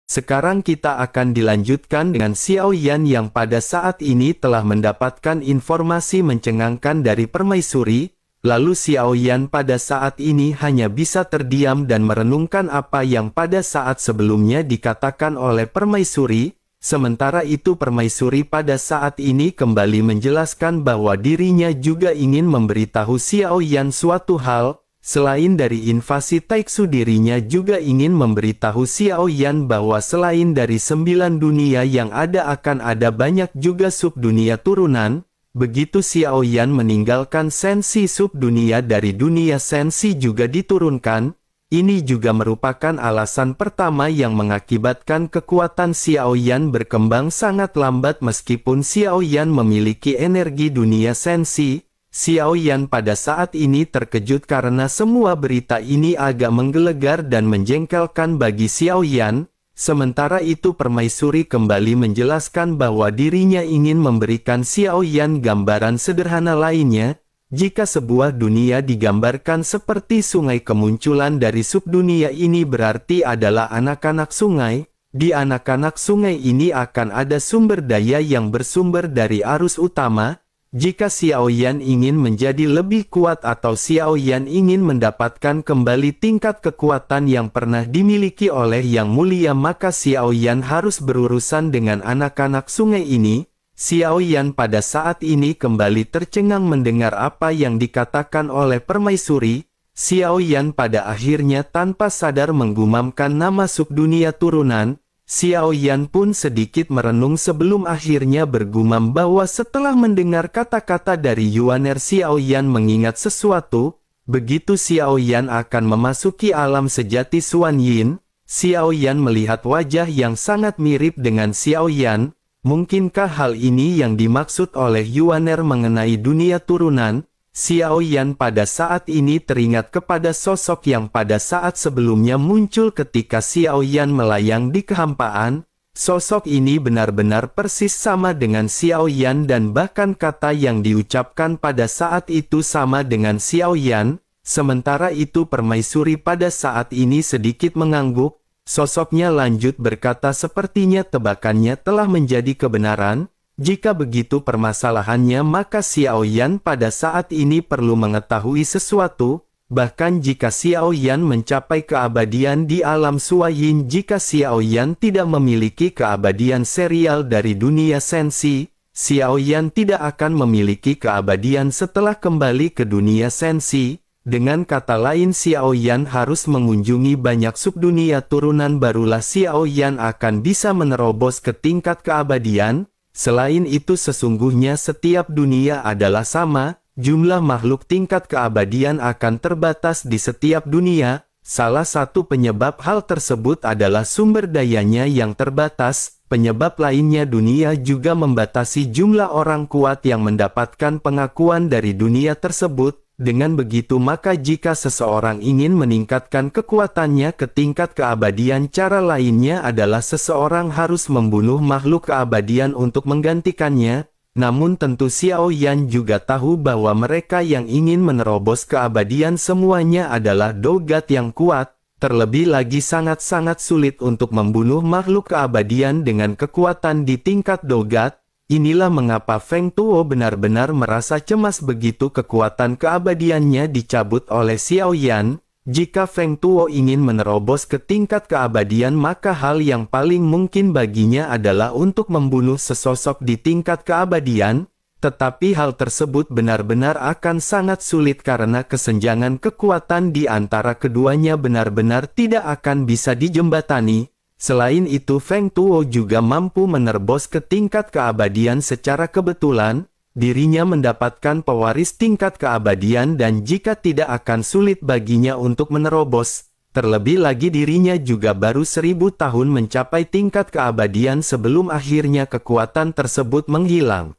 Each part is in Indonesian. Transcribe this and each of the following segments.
Sekarang kita akan dilanjutkan dengan Xiao Yan yang pada saat ini telah mendapatkan informasi mencengangkan dari permaisuri. Lalu Xiao Yan pada saat ini hanya bisa terdiam dan merenungkan apa yang pada saat sebelumnya dikatakan oleh permaisuri. Sementara itu permaisuri pada saat ini kembali menjelaskan bahwa dirinya juga ingin memberitahu Xiao Yan suatu hal. Selain dari invasi Taiksu, dirinya juga ingin memberitahu Xiao Yan bahwa selain dari 9 dunia yang ada akan ada banyak juga subdunia turunan. Begitu Xiao Yan meninggalkan sensi subdunia dari dunia sensi juga diturunkan. Ini juga merupakan alasan pertama yang mengakibatkan kekuatan Xiao Yan berkembang sangat lambat meskipun Xiao Yan memiliki energi dunia sensi. Xiao Yan pada saat ini terkejut karena semua berita ini agak menggelegar dan menjengkelkan bagi Xiao Yan. Sementara itu permaisuri kembali menjelaskan bahwa dirinya ingin memberikan Xiao Yan gambaran sederhana lainnya. Jika sebuah dunia digambarkan seperti sungai, kemunculan dari subdunia ini berarti adalah anak-anak sungai. Di anak-anak sungai ini akan ada sumber daya yang bersumber dari arus utama. Jika Xiao Yan ingin menjadi lebih kuat atau Xiao Yan ingin mendapatkan kembali tingkat kekuatan yang pernah dimiliki oleh Yang Mulia, maka Xiao Yan harus berurusan dengan anak-anak sungai ini. Xiao Yan pada saat ini kembali tercengang mendengar apa yang dikatakan oleh permaisuri. Xiao Yan pada akhirnya tanpa sadar menggumamkan nama subdunia turunan. Xiao Yan pun sedikit merenung sebelum akhirnya bergumam bahwa setelah mendengar kata-kata dari Yuaner, Xiao Yan mengingat sesuatu. Begitu Xiao Yan akan memasuki alam sejati Xuan Yin, Xiao Yan melihat wajah yang sangat mirip dengan Xiao Yan. Mungkinkah hal ini yang dimaksud oleh Yuaner mengenai dunia turunan? Xiao Yan pada saat ini teringat kepada sosok yang pada saat sebelumnya muncul ketika Xiao Yan melayang di kehampaan. Sosok ini benar-benar persis sama dengan Xiao Yan dan bahkan kata yang diucapkan pada saat itu sama dengan Xiao Yan. Sementara itu permaisuri pada saat ini sedikit mengangguk. Sosoknya lanjut berkata sepertinya tebakannya telah menjadi kebenaran. Jika begitu permasalahannya, maka Xiao Yan pada saat ini perlu mengetahui sesuatu. Bahkan jika Xiao Yan mencapai keabadian di alam Suayin, jika Xiao Yan tidak memiliki keabadian serial dari dunia sensi, Xiao Yan tidak akan memiliki keabadian setelah kembali ke dunia sensi. Dengan kata lain, Xiao Yan harus mengunjungi banyak subdunia turunan barulah Xiao Yan akan bisa menerobos ke tingkat keabadian. Selain itu sesungguhnya setiap dunia adalah sama, jumlah makhluk tingkat keabadian akan terbatas di setiap dunia. Salah satu penyebab hal tersebut adalah sumber dayanya yang terbatas. Penyebab lainnya dunia juga membatasi jumlah orang kuat yang mendapatkan pengakuan dari dunia tersebut. Dengan begitu maka jika seseorang ingin meningkatkan kekuatannya ke tingkat keabadian, cara lainnya adalah seseorang harus membunuh makhluk keabadian untuk menggantikannya. Namun tentu Xiao Yan juga tahu bahwa mereka yang ingin menerobos keabadian semuanya adalah dogat yang kuat. Terlebih lagi sangat-sangat sulit untuk membunuh makhluk keabadian dengan kekuatan di tingkat dogat. Inilah mengapa Feng Tuo benar-benar merasa cemas begitu kekuatan keabadiannya dicabut oleh Xiao Yan. Jika Feng Tuo ingin menerobos ke tingkat keabadian, maka hal yang paling mungkin baginya adalah untuk membunuh sesosok di tingkat keabadian. Tetapi hal tersebut benar-benar akan sangat sulit karena kesenjangan kekuatan di antara keduanya benar-benar tidak akan bisa dijembatani. Selain itu Feng Tuo juga mampu menerobos ke tingkat keabadian secara kebetulan. Dirinya mendapatkan pewaris tingkat keabadian dan jika tidak akan sulit baginya untuk menerobos. Terlebih lagi dirinya juga baru 1000 tahun mencapai tingkat keabadian sebelum akhirnya kekuatan tersebut menghilang.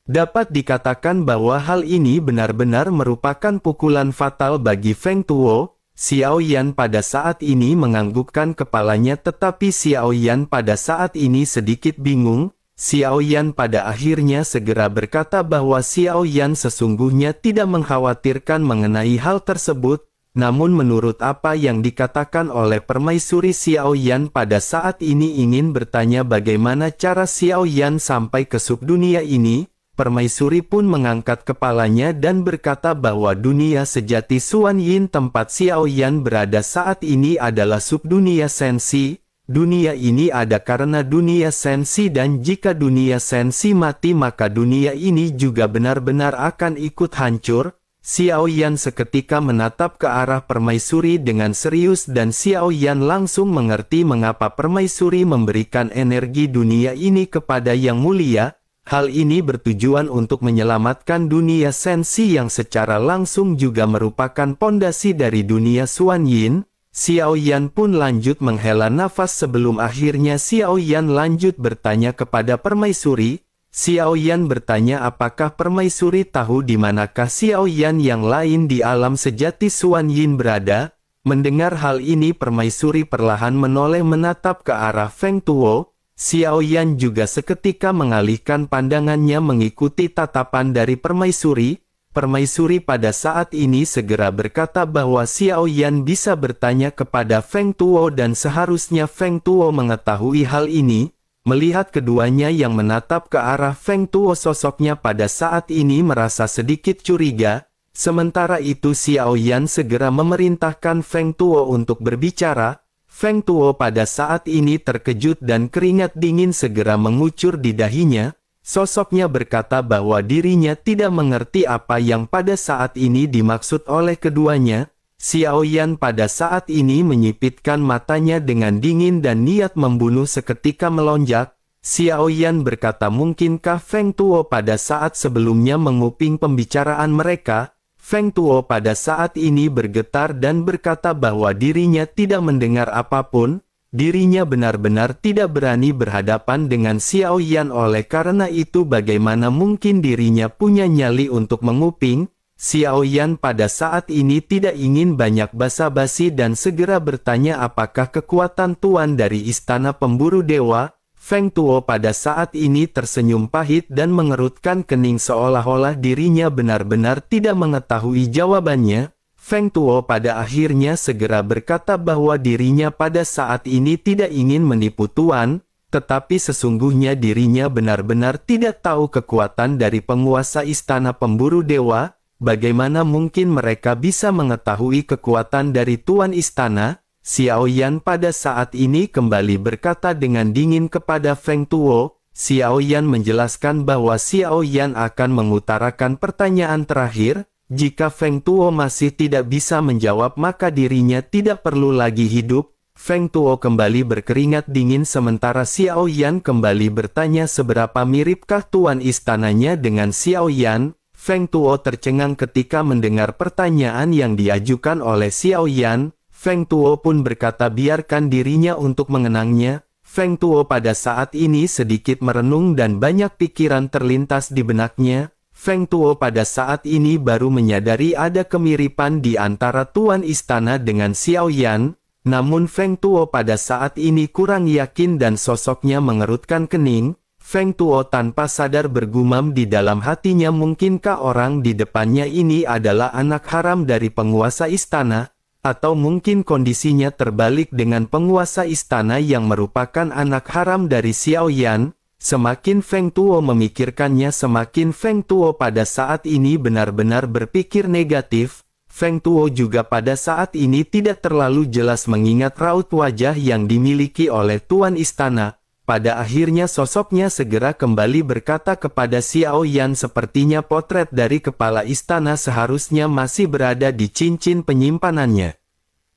Dapat dikatakan bahwa hal ini benar-benar merupakan pukulan fatal bagi Feng Tuo. Xiao Yan pada saat ini menganggukkan kepalanya, tetapi Xiao Yan pada saat ini sedikit bingung. Xiao Yan pada akhirnya segera berkata bahwa Xiao Yan sesungguhnya tidak mengkhawatirkan mengenai hal tersebut. Namun menurut apa yang dikatakan oleh Permaisuri Xiao Yan pada saat ini ingin bertanya bagaimana cara Xiao Yan sampai ke subdunia ini, Permaisuri pun mengangkat kepalanya dan berkata bahwa dunia sejati Xuan Yin tempat Xiao Yan berada saat ini adalah subdunia sensi. Dunia ini ada karena dunia sensi dan jika dunia sensi mati maka dunia ini juga benar-benar akan ikut hancur. Xiao Yan seketika menatap ke arah Permaisuri dengan serius dan Xiao Yan langsung mengerti mengapa Permaisuri memberikan energi dunia ini kepada Yang Mulia. Hal ini bertujuan untuk menyelamatkan dunia sensi yang secara langsung juga merupakan pondasi dari dunia Xuan Yin. Xiao Yan pun lanjut menghela nafas sebelum akhirnya Xiao Yan lanjut bertanya kepada Permaisuri. Xiao Yan bertanya apakah Permaisuri tahu di manakah Xiao Yan yang lain di alam sejati Xuan Yin berada. Mendengar hal ini Permaisuri perlahan menoleh menatap ke arah Feng Tuo. Xiao Yan juga seketika mengalihkan pandangannya mengikuti tatapan dari Permaisuri. Permaisuri pada saat ini segera berkata bahwa Xiao Yan bisa bertanya kepada Feng Tuo dan seharusnya Feng Tuo mengetahui hal ini. Melihat keduanya yang menatap ke arah Feng Tuo sosoknya pada saat ini merasa sedikit curiga. Sementara itu Xiao Yan segera memerintahkan Feng Tuo untuk berbicara. Feng Tuo pada saat ini terkejut dan keringat dingin segera mengucur di dahinya. Sosoknya berkata bahwa dirinya tidak mengerti apa yang pada saat ini dimaksud oleh keduanya. Xiao Yan pada saat ini menyipitkan matanya dengan dingin dan niat membunuh seketika melonjak. Xiao Yan berkata mungkinkah Feng Tuo pada saat sebelumnya menguping pembicaraan mereka. Feng Tuo pada saat ini bergetar dan berkata bahwa dirinya tidak mendengar apapun. Dirinya benar-benar tidak berani berhadapan dengan Xiao Yan oleh karena itu bagaimana mungkin dirinya punya nyali untuk menguping. Xiao Yan pada saat ini tidak ingin banyak basa-basi dan segera bertanya apakah kekuatan tuan dari istana pemburu dewa. Feng Tuo pada saat ini tersenyum pahit dan mengerutkan kening seolah-olah dirinya benar-benar tidak mengetahui jawabannya. Feng Tuo pada akhirnya segera berkata bahwa dirinya pada saat ini tidak ingin menipu tuan, tetapi sesungguhnya dirinya benar-benar tidak tahu kekuatan dari penguasa istana pemburu dewa. Bagaimana mungkin mereka bisa mengetahui kekuatan dari tuan istana? Xiao Yan pada saat ini kembali berkata dengan dingin kepada Feng Tuo. Xiao Yan menjelaskan bahwa Xiao Yan akan mengutarakan pertanyaan terakhir. Jika Feng Tuo masih tidak bisa menjawab maka dirinya tidak perlu lagi hidup. Feng Tuo kembali berkeringat dingin sementara Xiao Yan kembali bertanya seberapa miripkah tuan istananya dengan Xiao Yan. Feng Tuo tercengang ketika mendengar pertanyaan yang diajukan oleh Xiao Yan. Feng Tuo pun berkata biarkan dirinya untuk mengenangnya. Feng Tuo pada saat ini sedikit merenung dan banyak pikiran terlintas di benaknya. Feng Tuo pada saat ini baru menyadari ada kemiripan di antara tuan istana dengan Xiao Yan. Namun Feng Tuo pada saat ini kurang yakin dan sosoknya mengerutkan kening. Feng Tuo tanpa sadar bergumam di dalam hatinya mungkinkah orang di depannya ini adalah anak haram dari penguasa istana? Atau mungkin kondisinya terbalik dengan penguasa istana yang merupakan anak haram dari Xiao Yan. Semakin Feng Tuo memikirkannya semakin Feng Tuo pada saat ini benar-benar berpikir negatif. Feng Tuo juga pada saat ini tidak terlalu jelas mengingat raut wajah yang dimiliki oleh tuan istana. Pada akhirnya sosoknya segera kembali berkata kepada Xiao Yan sepertinya potret dari kepala istana seharusnya masih berada di cincin penyimpanannya.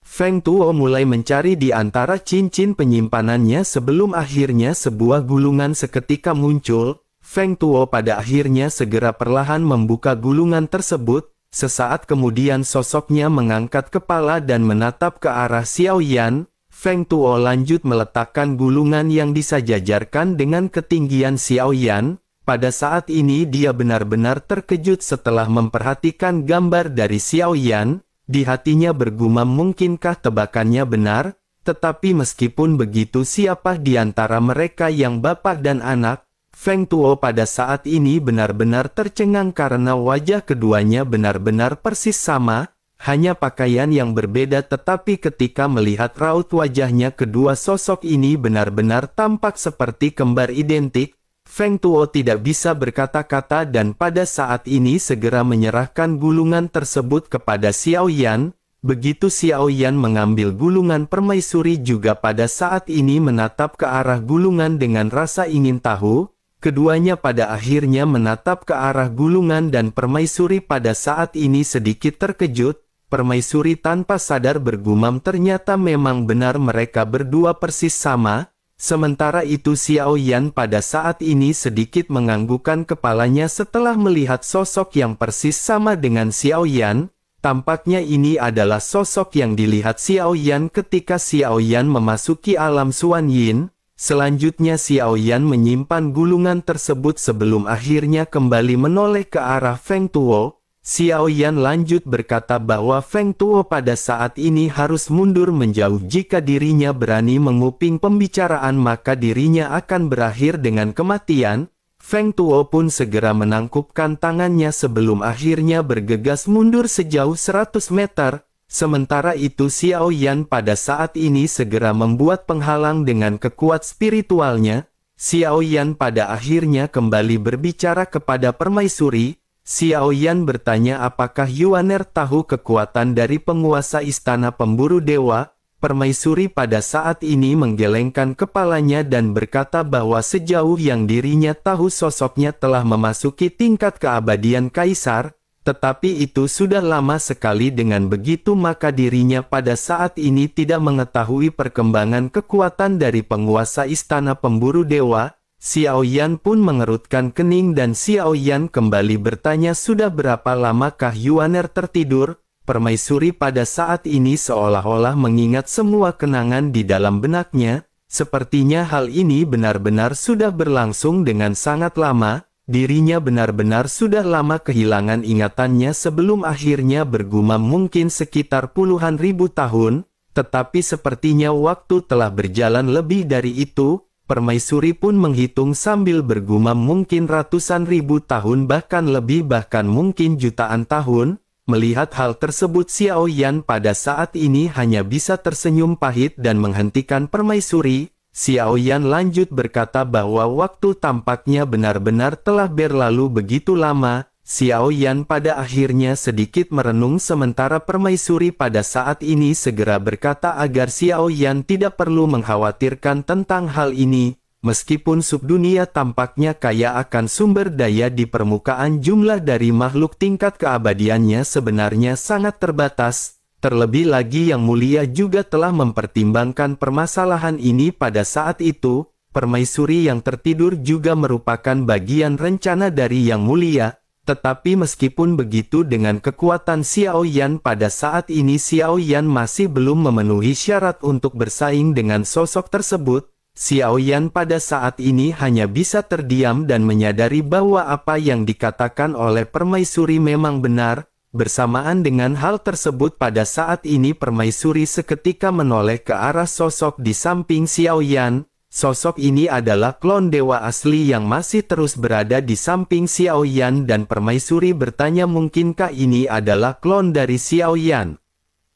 Feng Tuo mulai mencari di antara cincin penyimpanannya sebelum akhirnya sebuah gulungan seketika muncul. Feng Tuo pada akhirnya segera perlahan membuka gulungan tersebut. Sesaat kemudian sosoknya mengangkat kepala dan menatap ke arah Xiao Yan. Feng Tuo lanjut meletakkan gulungan yang disejajarkan dengan ketinggian Xiao Yan. Pada saat ini dia benar-benar terkejut setelah memperhatikan gambar dari Xiao Yan. Di hatinya bergumam mungkinkah tebakannya benar? Tetapi meskipun begitu siapa di antara mereka yang bapak dan anak? Feng Tuo pada saat ini benar-benar tercengang karena wajah keduanya benar-benar persis sama. hanya pakaian yang berbeda, tetapi ketika melihat raut wajahnya kedua sosok ini benar-benar tampak seperti kembar identik. Feng Tuo tidak bisa berkata-kata dan pada saat ini segera menyerahkan gulungan tersebut kepada Xiao Yan. Begitu Xiao Yan mengambil gulungan permaisuri juga pada saat ini menatap ke arah gulungan dengan rasa ingin tahu. Keduanya pada akhirnya menatap ke arah gulungan dan permaisuri pada saat ini sedikit terkejut. Permaisuri tanpa sadar bergumam, ternyata memang benar mereka berdua persis sama. Sementara itu Xiao Yan pada saat ini sedikit menganggukkan kepalanya setelah melihat sosok yang persis sama dengan Xiao Yan. Tampaknya ini adalah sosok yang dilihat Xiao Yan ketika Xiao Yan memasuki alam Xuan Yin. Selanjutnya Xiao Yan menyimpan gulungan tersebut sebelum akhirnya kembali menoleh ke arah Feng Tuo. Xiao Yan lanjut berkata bahwa Feng Tuo pada saat ini harus mundur menjauh. Jika dirinya berani menguping pembicaraan maka dirinya akan berakhir dengan kematian. Feng Tuo pun segera menangkupkan tangannya sebelum akhirnya bergegas mundur sejauh 100 meter. Sementara itu Xiao Yan pada saat ini segera membuat penghalang dengan kekuat spiritualnya. Xiao Yan pada akhirnya kembali berbicara kepada permaisuri. Xiao Yan bertanya apakah Yuaner tahu kekuatan dari penguasa istana pemburu dewa. Permaisuri pada saat ini menggelengkan kepalanya dan berkata bahwa sejauh yang dirinya tahu sosoknya telah memasuki tingkat keabadian kaisar. Tetapi itu sudah lama sekali, dengan begitu maka dirinya pada saat ini tidak mengetahui perkembangan kekuatan dari penguasa istana pemburu dewa. Xiao Yan pun mengerutkan kening dan Xiao Yan kembali bertanya sudah berapa lamakah Yuaner tertidur. Permaisuri pada saat ini seolah-olah mengingat semua kenangan di dalam benaknya. Sepertinya hal ini benar-benar sudah berlangsung dengan sangat lama. Dirinya benar-benar sudah lama kehilangan ingatannya sebelum akhirnya bergumam mungkin sekitar puluhan ribu tahun. Tetapi sepertinya waktu telah berjalan lebih dari itu. Permaisuri pun menghitung sambil bergumam mungkin ratusan ribu tahun bahkan lebih bahkan mungkin jutaan tahun. Melihat hal tersebut Xiao Yan pada saat ini hanya bisa tersenyum pahit dan menghentikan permaisuri. Xiao Yan lanjut berkata bahwa waktu tampaknya benar-benar telah berlalu begitu lama. Xiao Yan pada akhirnya sedikit merenung sementara permaisuri pada saat ini segera berkata agar Xiao Yan tidak perlu mengkhawatirkan tentang hal ini. Meskipun subdunia tampaknya kaya akan sumber daya di permukaan, jumlah dari makhluk tingkat keabadiannya sebenarnya sangat terbatas. Terlebih lagi Yang Mulia juga telah mempertimbangkan permasalahan ini pada saat itu. Permaisuri yang tertidur juga merupakan bagian rencana dari Yang Mulia. Tetapi meskipun begitu dengan kekuatan Xiao Yan pada saat ini Xiao Yan masih belum memenuhi syarat untuk bersaing dengan sosok tersebut. Xiao Yan pada saat ini hanya bisa terdiam dan menyadari bahwa apa yang dikatakan oleh permaisuri memang benar. Bersamaan dengan hal tersebut pada saat ini permaisuri seketika menoleh ke arah sosok di samping Xiao Yan. Sosok ini adalah klon dewa asli yang masih terus berada di samping Xiao Yan dan permaisuri bertanya mungkinkah ini adalah klon dari Xiao Yan.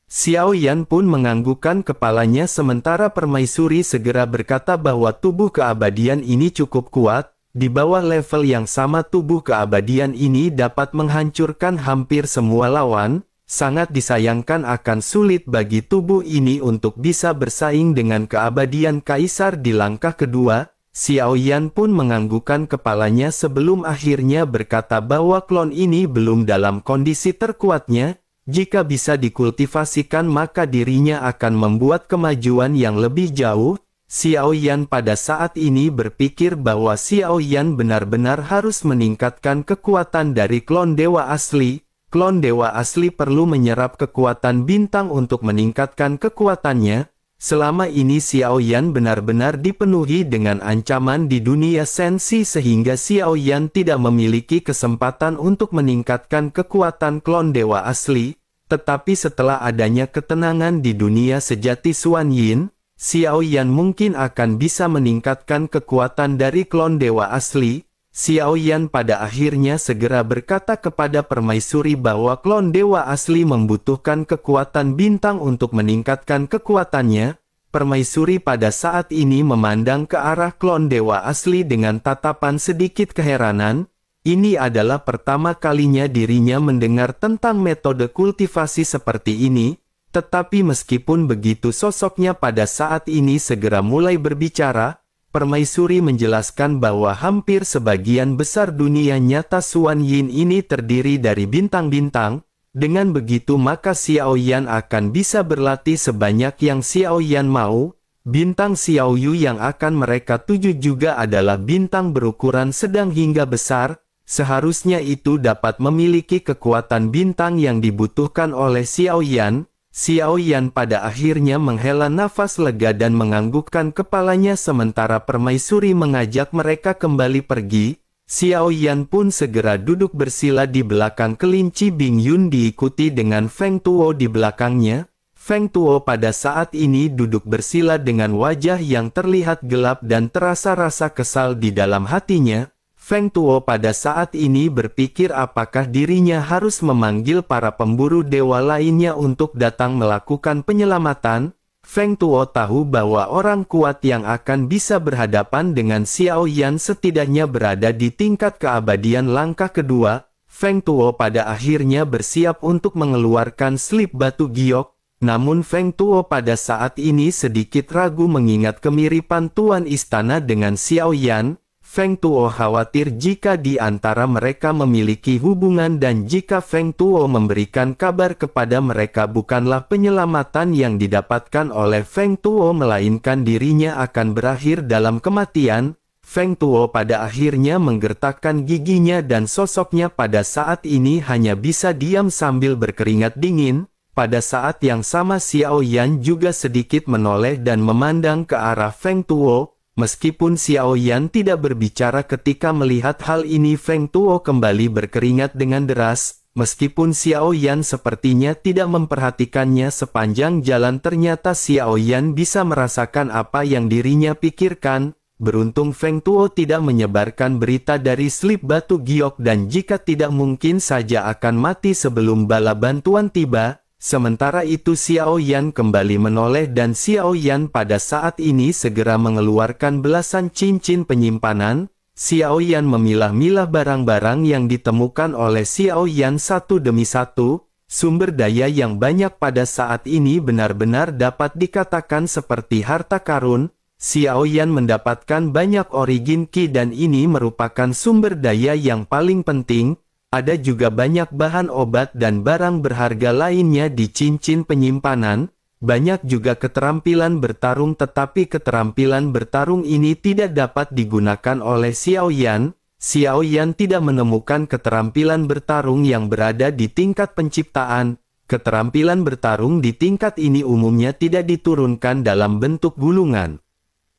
Xiao Yan pun menganggukkan kepalanya sementara permaisuri segera berkata bahwa tubuh keabadian ini cukup kuat. Di bawah level yang sama tubuh keabadian ini dapat menghancurkan hampir semua lawan. Sangat disayangkan akan sulit bagi tubuh ini untuk bisa bersaing dengan keabadian kaisar di langkah kedua. Xiao Yan pun menganggukkan kepalanya sebelum akhirnya berkata bahwa klon ini belum dalam kondisi terkuatnya. Jika bisa dikultivasikan maka dirinya akan membuat kemajuan yang lebih jauh. Xiao Yan pada saat ini berpikir bahwa Xiao Yan benar-benar harus meningkatkan kekuatan dari klon dewa asli. Klon dewa asli perlu menyerap kekuatan bintang untuk meningkatkan kekuatannya. Selama ini Xiao Yan benar-benar dipenuhi dengan ancaman di dunia sensi sehingga Xiao Yan tidak memiliki kesempatan untuk meningkatkan kekuatan klon dewa asli. Tetapi setelah adanya ketenangan di dunia sejati Xuan Yin, Xiao Yan mungkin akan bisa meningkatkan kekuatan dari klon dewa asli. Xiao Yan pada akhirnya segera berkata kepada permaisuri bahwa klon dewa asli membutuhkan kekuatan bintang untuk meningkatkan kekuatannya. Permaisuri pada saat ini memandang ke arah klon dewa asli dengan tatapan sedikit keheranan. Ini adalah pertama kalinya dirinya mendengar tentang metode kultivasi seperti ini. Tetapi meskipun begitu sosoknya pada saat ini segera mulai berbicara, permaisuri menjelaskan bahwa hampir sebagian besar dunia nyata Xuan Yin ini terdiri dari bintang-bintang. Dengan begitu maka Xiao Yan akan bisa berlatih sebanyak yang Xiao Yan mau. Bintang Xiao Yu yang akan mereka tuju juga adalah bintang berukuran sedang hingga besar. Seharusnya itu dapat memiliki kekuatan bintang yang dibutuhkan oleh Xiao Yan. Xiao Yan pada akhirnya menghela nafas lega dan menganggukkan kepalanya sementara permaisuri mengajak mereka kembali pergi. Xiao Yan pun segera duduk bersila di belakang kelinci Bing Yun diikuti dengan Feng Tuo di belakangnya. Feng Tuo pada saat ini duduk bersila dengan wajah yang terlihat gelap dan terasa rasa kesal di dalam hatinya. Feng Tuo pada saat ini berpikir apakah dirinya harus memanggil para pemburu dewa lainnya untuk datang melakukan penyelamatan. Feng Tuo tahu bahwa orang kuat yang akan bisa berhadapan dengan Xiao Yan setidaknya berada di tingkat keabadian langkah kedua. Feng Tuo pada akhirnya bersiap untuk mengeluarkan slip batu giok. Namun Feng Tuo pada saat ini sedikit ragu mengingat kemiripan Tuan Istana dengan Xiao Yan. Feng Tuo khawatir jika di antara mereka memiliki hubungan dan jika Feng Tuo memberikan kabar kepada mereka bukanlah penyelamatan yang didapatkan oleh Feng Tuo melainkan dirinya akan berakhir dalam kematian. Feng Tuo pada akhirnya menggertakkan giginya dan sosoknya pada saat ini hanya bisa diam sambil berkeringat dingin. Pada saat yang sama Xiao Yan juga sedikit menoleh dan memandang ke arah Feng Tuo. Meskipun Xiao Yan tidak berbicara ketika melihat hal ini Feng Tuo kembali berkeringat dengan deras. Meskipun Xiao Yan sepertinya tidak memperhatikannya sepanjang jalan ternyata Xiao Yan bisa merasakan apa yang dirinya pikirkan. Beruntung Feng Tuo tidak menyebarkan berita dari slip batu giok dan jika tidak mungkin saja akan mati sebelum bala bantuan tiba. Sementara itu Xiao Yan kembali menoleh dan Xiao Yan pada saat ini segera mengeluarkan belasan cincin penyimpanan. Xiao Yan memilah-milah barang-barang yang ditemukan oleh Xiao Yan satu demi satu. Sumber daya yang banyak pada saat ini benar-benar dapat dikatakan seperti harta karun. Xiao Yan mendapatkan banyak origin Qi dan ini merupakan sumber daya yang paling penting. Ada juga banyak bahan obat dan barang berharga lainnya di cincin penyimpanan. Banyak juga keterampilan bertarung tetapi keterampilan bertarung ini tidak dapat digunakan oleh Xiao Yan. Xiao Yan tidak menemukan keterampilan bertarung yang berada di tingkat penciptaan. Keterampilan bertarung di tingkat ini umumnya tidak diturunkan dalam bentuk gulungan.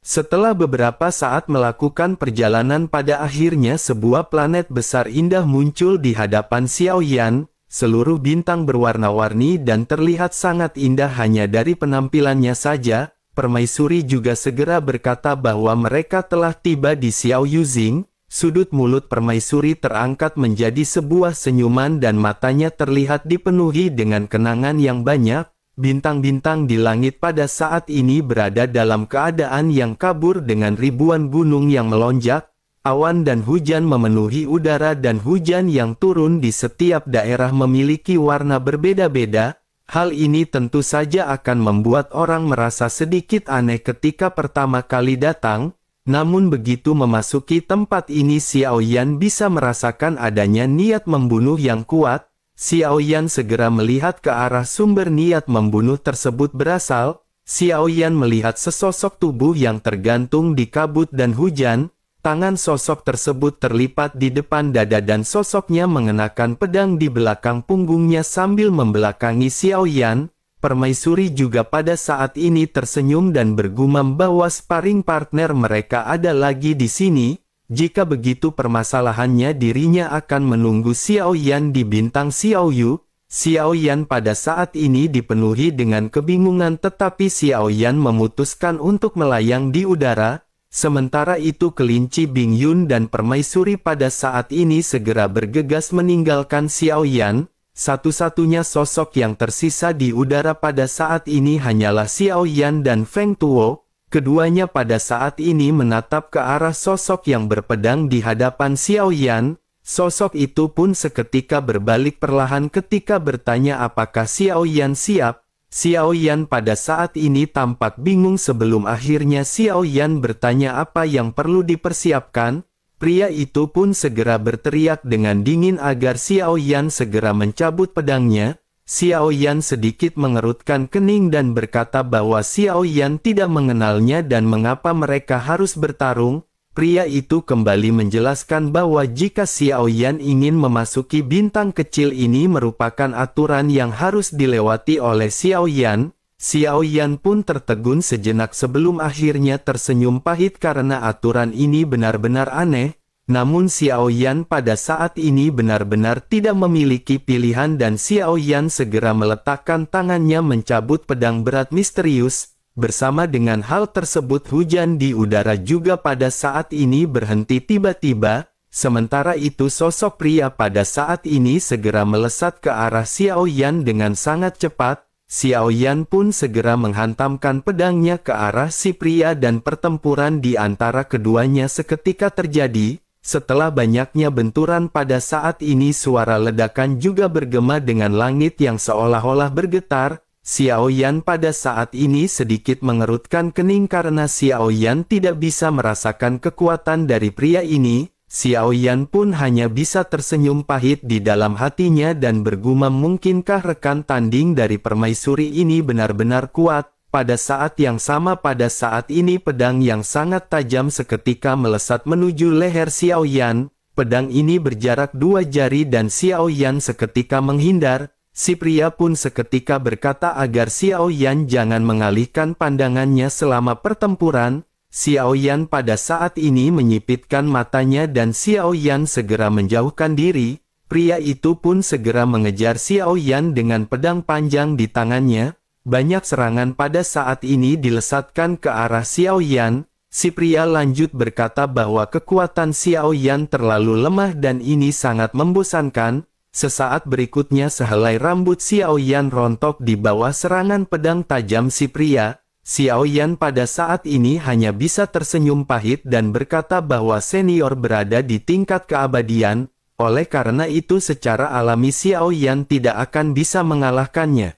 Setelah beberapa saat melakukan perjalanan pada akhirnya sebuah planet besar indah muncul di hadapan Xiao Yan. Seluruh bintang berwarna-warni dan terlihat sangat indah hanya dari penampilannya saja. Permaisuri juga segera berkata bahwa mereka telah tiba di Xiao Yuzing. Sudut mulut permaisuri terangkat menjadi sebuah senyuman dan matanya terlihat dipenuhi dengan kenangan yang banyak. Bintang-bintang di langit pada saat ini berada dalam keadaan yang kabur dengan ribuan gunung yang melonjak. Awan dan hujan memenuhi udara dan hujan yang turun di setiap daerah memiliki warna berbeda-beda. Hal ini tentu saja akan membuat orang merasa sedikit aneh ketika pertama kali datang. Namun begitu memasuki tempat ini Xiao Yan bisa merasakan adanya niat membunuh yang kuat. Xiao Yan segera melihat ke arah sumber niat membunuh tersebut berasal. Xiao Yan melihat sesosok tubuh yang tergantung di kabut dan hujan. Tangan sosok tersebut terlipat di depan dada dan sosoknya mengenakan pedang di belakang punggungnya sambil membelakangi Xiao Yan. Permaisuri juga pada saat ini tersenyum dan bergumam bahwa sparring partner mereka ada lagi di sini. Jika begitu permasalahannya dirinya akan menunggu Xiao Yan di bintang Xiao Yu. Xiao Yan pada saat ini dipenuhi dengan kebingungan tetapi Xiao Yan memutuskan untuk melayang di udara. Sementara itu kelinci Bingyun dan permaisuri pada saat ini segera bergegas meninggalkan Xiaoyan. Satu-satunya sosok yang tersisa di udara pada saat ini hanyalah Xiaoyan dan Feng Tuo. Keduanya pada saat ini menatap ke arah sosok yang berpedang di hadapan Xiaoyan. Sosok itu pun seketika berbalik perlahan ketika bertanya apakah Xiaoyan siap. Xiaoyan pada saat ini tampak bingung sebelum akhirnya Xiaoyan bertanya apa yang perlu dipersiapkan. Pria itu pun segera berteriak dengan dingin agar Xiaoyan segera mencabut pedangnya. Xiaoyan sedikit mengerutkan kening dan berkata bahwa Xiaoyan tidak mengenalnya dan mengapa mereka harus bertarung. Pria itu kembali menjelaskan bahwa jika Xiaoyan ingin memasuki bintang kecil ini merupakan aturan yang harus dilewati oleh Xiaoyan. Xiaoyan pun tertegun sejenak sebelum akhirnya tersenyum pahit karena aturan ini benar-benar aneh. Namun Xiaoyan pada saat ini benar-benar tidak memiliki pilihan dan Xiaoyan segera meletakkan tangannya mencabut pedang berat misterius. Bersama dengan hal tersebut hujan di udara juga pada saat ini berhenti tiba-tiba. Sementara itu sosok pria pada saat ini segera melesat ke arah Xiaoyan dengan sangat cepat. Xiaoyan pun segera menghantamkan pedangnya ke arah si pria dan pertempuran di antara keduanya seketika terjadi. Setelah banyaknya benturan pada saat ini suara ledakan juga bergema dengan langit yang seolah-olah bergetar. Xiaoyan pada saat ini sedikit mengerutkan kening karena Xiaoyan tidak bisa merasakan kekuatan dari pria ini. Xiaoyan pun hanya bisa tersenyum pahit di dalam hatinya dan bergumam mungkinkah rekan tanding dari permaisuri ini benar-benar kuat. Pada saat yang sama pada saat ini pedang yang sangat tajam seketika melesat menuju leher Xiaoyan. Pedang ini berjarak 2 jari dan Xiaoyan seketika menghindar. Si pria pun seketika berkata agar Xiaoyan jangan mengalihkan pandangannya selama pertempuran. Xiaoyan pada saat ini menyipitkan matanya dan Xiaoyan segera menjauhkan diri. Pria itu pun segera mengejar Xiaoyan dengan pedang panjang di tangannya. Banyak serangan pada saat ini dilesatkan ke arah Xiaoyan. Si pria lanjut berkata bahwa kekuatan Xiaoyan terlalu lemah dan ini sangat membosankan. Sesaat berikutnya sehelai rambut Xiaoyan rontok di bawah serangan pedang tajam si pria. Xiaoyan pada saat ini hanya bisa tersenyum pahit dan berkata bahwa senior berada di tingkat keabadian, oleh karena itu secara alami Xiaoyan tidak akan bisa mengalahkannya.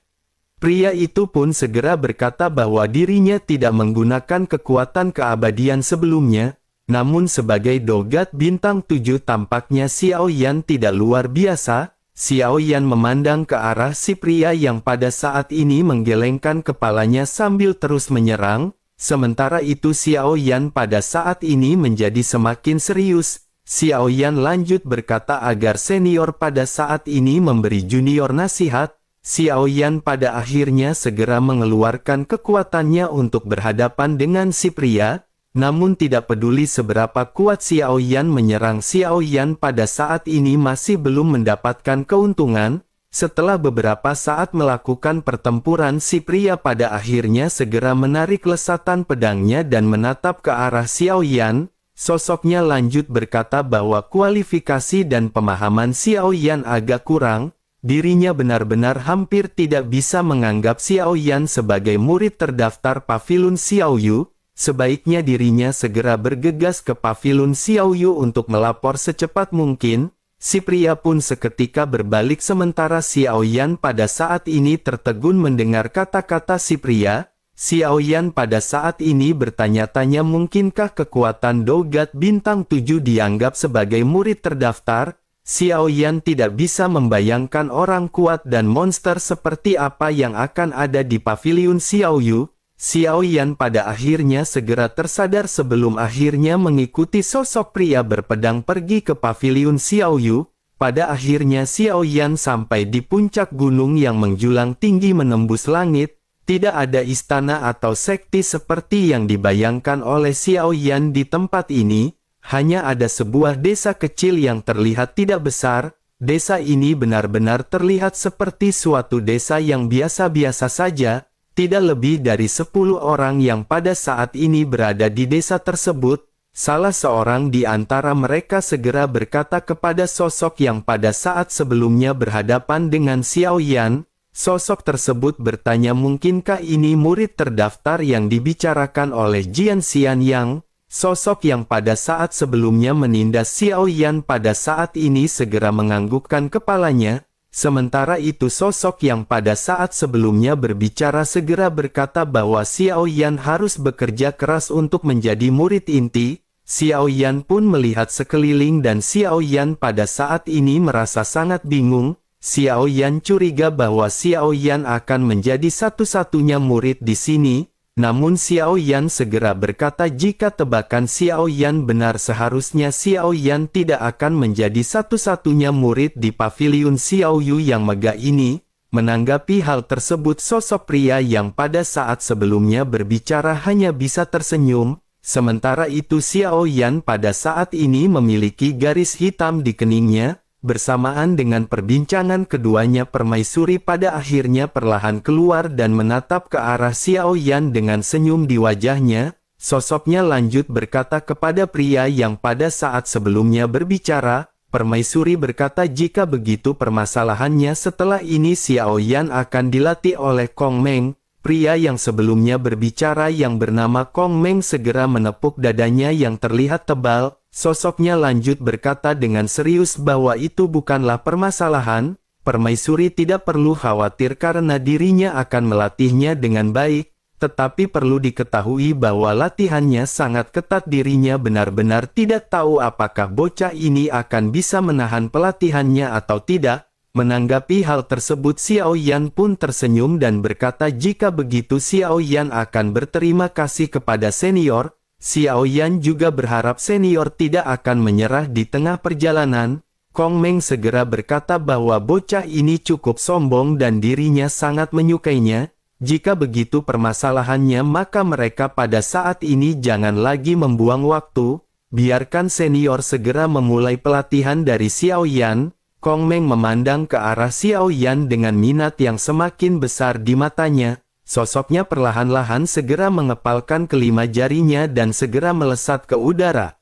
Pria itu pun segera berkata bahwa dirinya tidak menggunakan kekuatan keabadian sebelumnya, namun sebagai dogat bintang 7 tampaknya Xiaoyan tidak luar biasa. Xiaoyan memandang ke arah si pria yang pada saat ini menggelengkan kepalanya sambil terus menyerang. Sementara itu Xiaoyan pada saat ini menjadi semakin serius. Xiaoyan lanjut berkata agar senior pada saat ini memberi junior nasihat. Xiaoyan pada akhirnya segera mengeluarkan kekuatannya untuk berhadapan dengan si pria. Namun tidak peduli seberapa kuat Xiaoyan menyerang, Xiaoyan pada saat ini masih belum mendapatkan keuntungan. Setelah beberapa saat melakukan pertempuran, si pria pada akhirnya segera menarik lesatan pedangnya dan menatap ke arah Xiaoyan. Sosoknya lanjut berkata bahwa kualifikasi dan pemahaman Xiaoyan agak kurang. Dirinya benar-benar hampir tidak bisa menganggap Xiaoyan sebagai murid terdaftar Paviliun Xiaoyu. Sebaiknya dirinya segera bergegas ke Paviliun Xiaoyu untuk melapor secepat mungkin. Si pria pun seketika berbalik sementara Xiaoyan pada saat ini tertegun mendengar kata-kata si pria. Xiaoyan pada saat ini bertanya-tanya mungkinkah kekuatan dogat bintang 7 dianggap sebagai murid terdaftar. Xiaoyan tidak bisa membayangkan orang kuat dan monster seperti apa yang akan ada di Paviliun Xiaoyu. Xiaoyan pada akhirnya segera tersadar sebelum akhirnya mengikuti sosok pria berpedang pergi ke Paviliun Xiaoyu. Pada akhirnya Xiaoyan sampai di puncak gunung yang menjulang tinggi menembus langit. Tidak ada istana atau sekti seperti yang dibayangkan oleh Xiaoyan di tempat ini. Hanya ada sebuah desa kecil yang terlihat tidak besar. Desa ini benar-benar terlihat seperti suatu desa yang biasa-biasa saja. tidak lebih dari 10 orang yang pada saat ini berada di desa tersebut. Salah seorang di antara mereka segera berkata kepada sosok yang pada saat sebelumnya berhadapan dengan Xiao Yan. Sosok tersebut bertanya, mungkinkah ini murid terdaftar yang dibicarakan oleh Jian Xianyang? Sosok yang pada saat sebelumnya menindas Xiao Yan pada saat ini segera menganggukkan kepalanya. Sementara itu sosok yang pada saat sebelumnya berbicara segera berkata bahwa Xiao Yan harus bekerja keras untuk menjadi murid inti. Xiao Yan pun melihat sekeliling dan Xiao Yan pada saat ini merasa sangat bingung. Xiao Yan curiga bahwa Xiao Yan akan menjadi satu-satunya murid di sini. Namun Xiao Yan segera berkata jika tebakan Xiao Yan benar seharusnya Xiao Yan tidak akan menjadi satu-satunya murid di paviliun Xiao Yu yang megah ini. Menanggapi hal tersebut sosok pria yang pada saat sebelumnya berbicara hanya bisa tersenyum. Sementara itu Xiao Yan pada saat ini memiliki garis hitam di keningnya. Bersamaan dengan perbincangan keduanya, permaisuri pada akhirnya perlahan keluar dan menatap ke arah Xiao Yan dengan senyum di wajahnya. Sosoknya lanjut berkata kepada pria yang pada saat sebelumnya berbicara. Permaisuri berkata jika begitu permasalahannya setelah ini Xiao Yan akan dilatih oleh Kong Meng. Pria yang sebelumnya berbicara yang bernama Kong Meng segera menepuk dadanya yang terlihat tebal. Sosoknya lanjut berkata dengan serius bahwa itu bukanlah permasalahan. Permaisuri tidak perlu khawatir karena dirinya akan melatihnya dengan baik. Tetapi perlu diketahui bahwa latihannya sangat ketat, dirinya benar-benar tidak tahu apakah bocah ini akan bisa menahan pelatihannya atau tidak. Menanggapi hal tersebut Xiao Yan pun tersenyum dan berkata jika begitu Xiao Yan akan berterima kasih kepada senior. Xiao Yan juga berharap senior tidak akan menyerah di tengah perjalanan. Kong Meng segera berkata bahwa bocah ini cukup sombong dan dirinya sangat menyukainya. Jika begitu permasalahannya maka mereka pada saat ini jangan lagi membuang waktu. Biarkan senior segera memulai pelatihan dari Xiao Yan. Kong Meng memandang ke arah Xiao Yan dengan minat yang semakin besar di matanya. Sosoknya perlahan-lahan segera mengepalkan kelima jarinya dan segera melesat ke udara.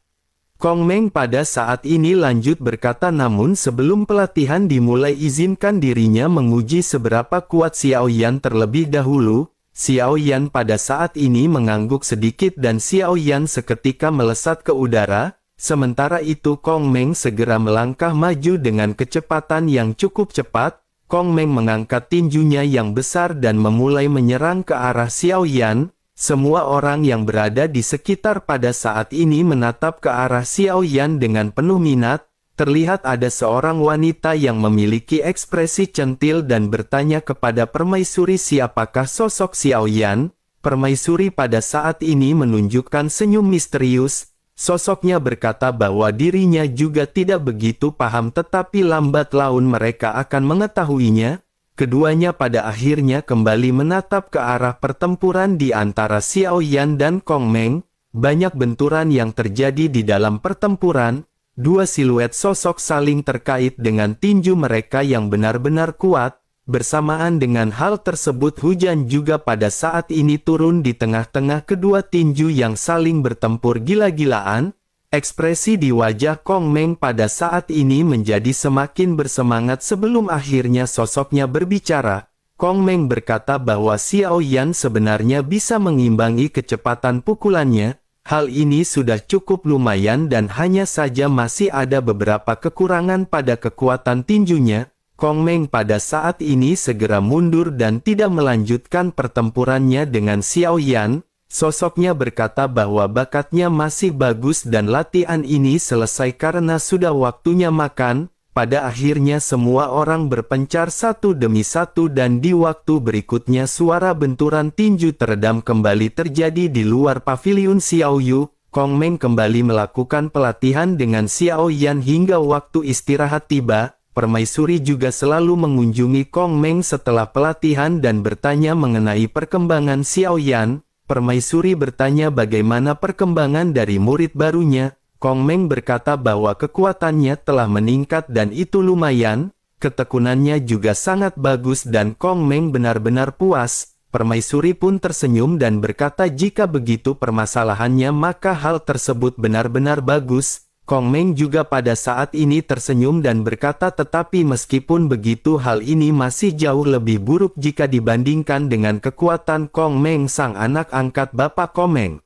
Kong Meng pada saat ini lanjut berkata, namun sebelum pelatihan dimulai izinkan dirinya menguji seberapa kuat Xiao Yan terlebih dahulu. Xiao Yan pada saat ini mengangguk sedikit dan Xiao Yan seketika melesat ke udara. Sementara itu Kong Meng segera melangkah maju dengan kecepatan yang cukup cepat. Kong Meng mengangkat tinjunya yang besar dan memulai menyerang ke arah Xiao Yan. Semua orang yang berada di sekitar pada saat ini menatap ke arah Xiao Yan dengan penuh minat. Terlihat ada seorang wanita yang memiliki ekspresi centil dan bertanya kepada permaisuri siapakah sosok Xiao Yan. Permaisuri pada saat ini menunjukkan senyum misterius. Sosoknya berkata bahwa dirinya juga tidak begitu paham tetapi lambat laun mereka akan mengetahuinya. Keduanya pada akhirnya kembali menatap ke arah pertempuran di antara Xiao Yan dan Kong Meng. Banyak benturan yang terjadi di dalam pertempuran. Dua siluet sosok saling terkait dengan tinju mereka yang benar-benar kuat. Bersamaan dengan hal tersebut hujan juga pada saat ini turun di tengah-tengah kedua tinju yang saling bertempur gila-gilaan. Ekspresi di wajah Kong Meng pada saat ini menjadi semakin bersemangat sebelum akhirnya sosoknya berbicara. Kong Meng berkata bahwa Xiao Yan sebenarnya bisa mengimbangi kecepatan pukulannya. Hal ini sudah cukup lumayan dan hanya saja masih ada beberapa kekurangan pada kekuatan tinjunya. Kong Meng pada saat ini segera mundur dan tidak melanjutkan pertempurannya dengan Xiao Yan. Sosoknya berkata bahwa bakatnya masih bagus dan latihan ini selesai karena sudah waktunya makan. Pada akhirnya semua orang berpencar satu demi satu dan di waktu berikutnya suara benturan tinju teredam kembali terjadi di luar paviliun Xiao Yu. Kong Meng kembali melakukan pelatihan dengan Xiao Yan hingga waktu istirahat tiba. Permaisuri juga selalu mengunjungi Kong Meng setelah pelatihan dan bertanya mengenai perkembangan Xiao Yan. Permaisuri bertanya bagaimana perkembangan dari murid barunya. Kong Meng berkata bahwa kekuatannya telah meningkat dan itu lumayan. Ketekunannya juga sangat bagus dan Kong Meng benar-benar puas. Permaisuri pun tersenyum dan berkata jika begitu permasalahannya maka hal tersebut benar-benar bagus. Kong Meng juga pada saat ini tersenyum dan berkata tetapi meskipun begitu hal ini masih jauh lebih buruk jika dibandingkan dengan kekuatan Kong Meng sang anak angkat Bapak Komeng.